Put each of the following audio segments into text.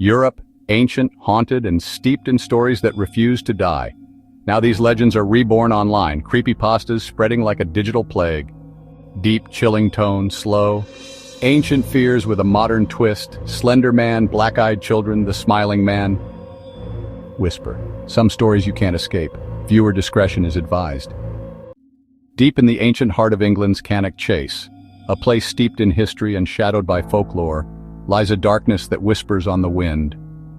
Europe, ancient, haunted, and steeped in stories that refuse to die. Now these legends are reborn online, creepypastas spreading like a digital plague. Deep, chilling tones, slow. Ancient fears with a modern twist. Slender man, black-eyed children, the smiling man. Whisper. Some stories you can't escape. Viewer discretion is advised. Deep in the ancient heart of England's Cannock Chase, a place steeped in history and shadowed by folklore, lies a darkness that whispers on the wind.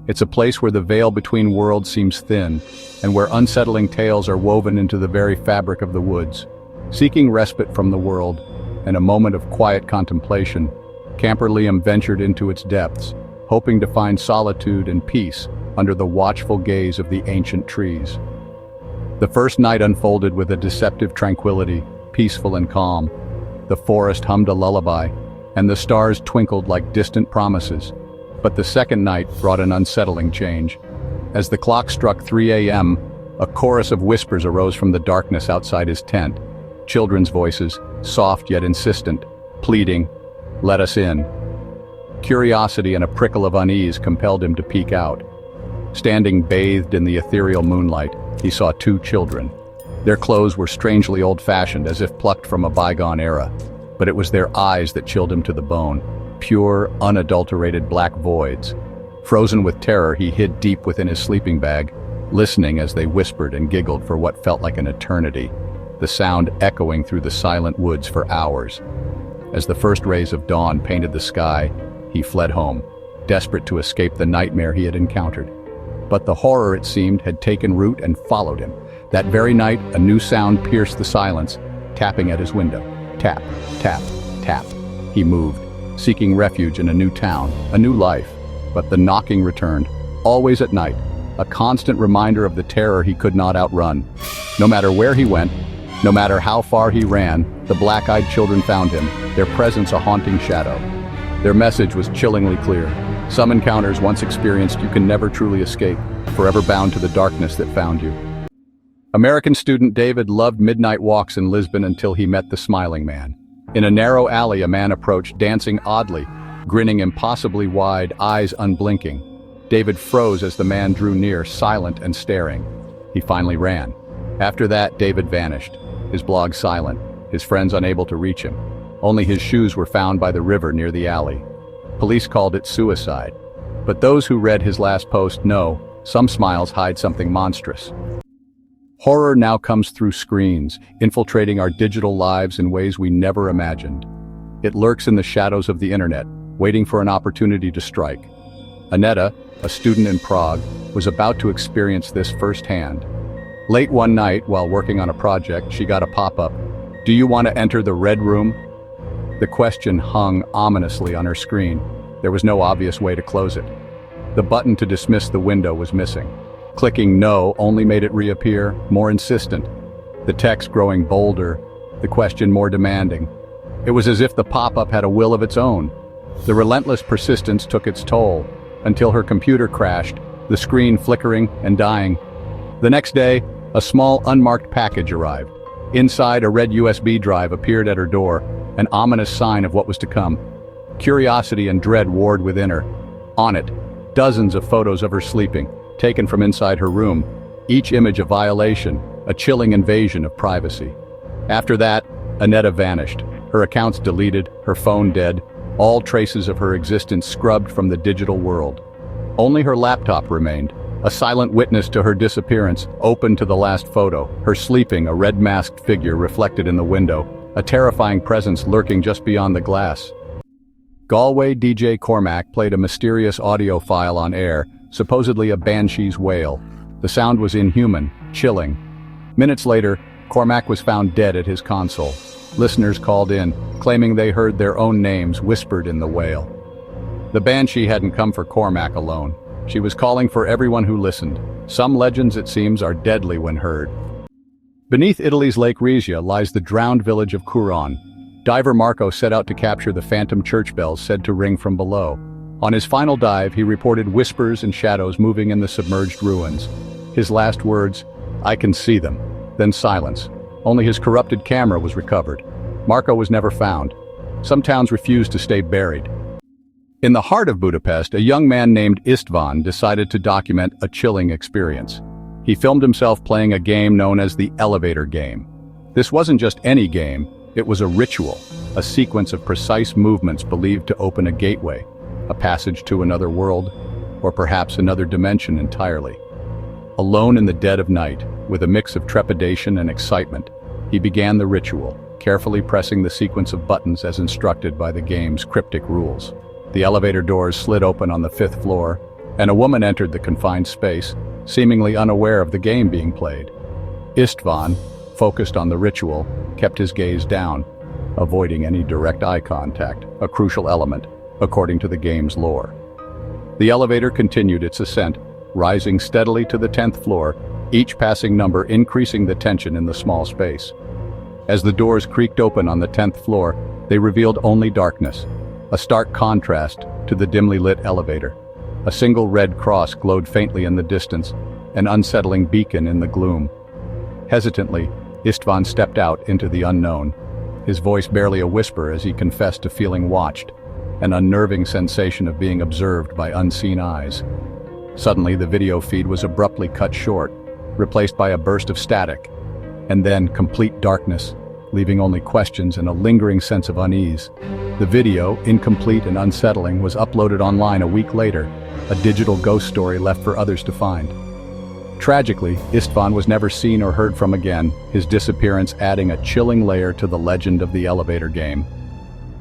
It's a place where the veil between worlds seems thin, and where unsettling tales are woven into the very fabric of the woods. Seeking respite from the world, and a moment of quiet contemplation, camper Liam ventured into its depths, hoping to find solitude and peace under the watchful gaze of the ancient trees. The first night unfolded with a deceptive tranquility, peaceful and calm. The forest hummed a lullaby, and the stars twinkled like distant promises. But the second night brought an unsettling change. As the clock struck 3 a.m., a chorus of whispers arose from the darkness outside his tent. Children's voices, soft yet insistent, pleading, "Let us in." Curiosity and a prickle of unease compelled him to peek out. Standing bathed in the ethereal moonlight, he saw two children. Their clothes were strangely old-fashioned, as if plucked from a bygone era. But it was their eyes that chilled him to the bone. Pure, unadulterated black voids. Frozen with terror, he hid deep within his sleeping bag, listening as they whispered and giggled for what felt like an eternity, the sound echoing through the silent woods for hours. As the first rays of dawn painted the sky, he fled home, desperate to escape the nightmare he had encountered. But the horror, it seemed, had taken root and followed him. That very night, a new sound pierced the silence, tapping at his window. Tap, tap, tap. He moved, seeking refuge in a new town, a new life. But the knocking returned, always at night, a constant reminder of the terror he could not outrun. No matter where he went, no matter how far he ran, the black-eyed children found him, their presence a haunting shadow. Their message was chillingly clear. Some encounters once experienced you can never truly escape, forever bound to the darkness that found you. American student David loved midnight walks in Lisbon until he met the smiling man. In a narrow alley, a man approached, dancing oddly, grinning impossibly wide, eyes unblinking. David froze as the man drew near, silent and staring. He finally ran. After that, David vanished, his blog silent, his friends unable to reach him. Only his shoes were found by the river near the alley. Police called it suicide. But those who read his last post know, some smiles hide something monstrous. Horror now comes through screens, infiltrating our digital lives in ways we never imagined. It lurks in the shadows of the internet, waiting for an opportunity to strike. Aneta, a student in Prague, was about to experience this firsthand. Late one night, while working on a project, she got a pop-up. "Do you want to enter the Red Room?" The question hung ominously on her screen. There was no obvious way to close it. The button to dismiss the window was missing. Clicking no only made it reappear, more insistent. The text growing bolder, the question more demanding. It was as if the pop-up had a will of its own. The relentless persistence took its toll, until her computer crashed, the screen flickering and dying. The next day, a small unmarked package arrived. Inside, a red USB drive appeared at her door, an ominous sign of what was to come. Curiosity and dread warred within her. On it, dozens of photos of her sleeping, taken from inside her room, each image a violation, a chilling invasion of privacy. After that, Aneta vanished, her accounts deleted, her phone dead, all traces of her existence scrubbed from the digital world. Only her laptop remained, a silent witness to her disappearance, open to the last photo, her sleeping, a red-masked figure reflected in the window, a terrifying presence lurking just beyond the glass. Galway DJ Cormac played a mysterious audio file on air, supposedly a banshee's wail. The sound was inhuman, chilling. Minutes later, Cormac was found dead at his console. Listeners called in, claiming they heard their own names whispered in the wail. The banshee hadn't come for Cormac alone. She was calling for everyone who listened. Some legends, it seems, are deadly when heard. Beneath Italy's Lake Regia lies the drowned village of Curon. Diver Marco set out to capture the phantom church bells said to ring from below. On his final dive, he reported whispers and shadows moving in the submerged ruins. His last words, "I can see them," then silence. Only his corrupted camera was recovered. Marco was never found. Some towns refused to stay buried. In the heart of Budapest, a young man named István decided to document a chilling experience. He filmed himself playing a game known as the elevator game. This wasn't just any game, it was a ritual, a sequence of precise movements believed to open a gateway, a passage to another world, or perhaps another dimension entirely. Alone in the dead of night, with a mix of trepidation and excitement, he began the ritual, carefully pressing the sequence of buttons as instructed by the game's cryptic rules. The elevator doors slid open on the 5th floor, and a woman entered the confined space, seemingly unaware of the game being played. István, focused on the ritual, kept his gaze down, avoiding any direct eye contact, a crucial element, according to the game's lore. The elevator continued its ascent, rising steadily to the 10th floor, each passing number increasing the tension in the small space. As the doors creaked open on the 10th floor, they revealed only darkness, a stark contrast to the dimly lit elevator. A single red cross glowed faintly in the distance, an unsettling beacon in the gloom. Hesitantly, István stepped out into the unknown, his voice barely a whisper as he confessed to feeling watched, an unnerving sensation of being observed by unseen eyes. Suddenly, the video feed was abruptly cut short, replaced by a burst of static, and then complete darkness, leaving only questions and a lingering sense of unease. The video, incomplete and unsettling, was uploaded online a week later, a digital ghost story left for others to find. Tragically, István was never seen or heard from again, his disappearance adding a chilling layer to the legend of the elevator game.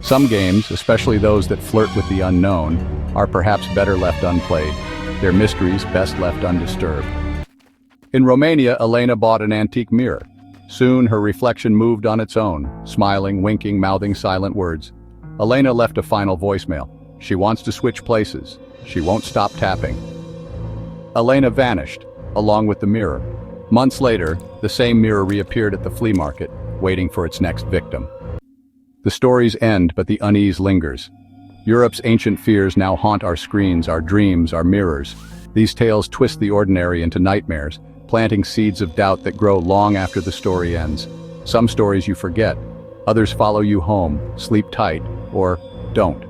Some games, especially those that flirt with the unknown, are perhaps better left unplayed, their mysteries best left undisturbed. In Romania, Elena bought an antique mirror. Soon, her reflection moved on its own, smiling, winking, mouthing silent words. Elena left a final voicemail. She wants to switch places. She won't stop tapping. Elena vanished, along with the mirror. Months later, the same mirror reappeared at the flea market, waiting for its next victim. The stories end, but the unease lingers. Europe's ancient fears now haunt our screens, our dreams, our mirrors. These tales twist the ordinary into nightmares, planting seeds of doubt that grow long after the story ends. Some stories you forget, others follow you home, sleep tight, or don't.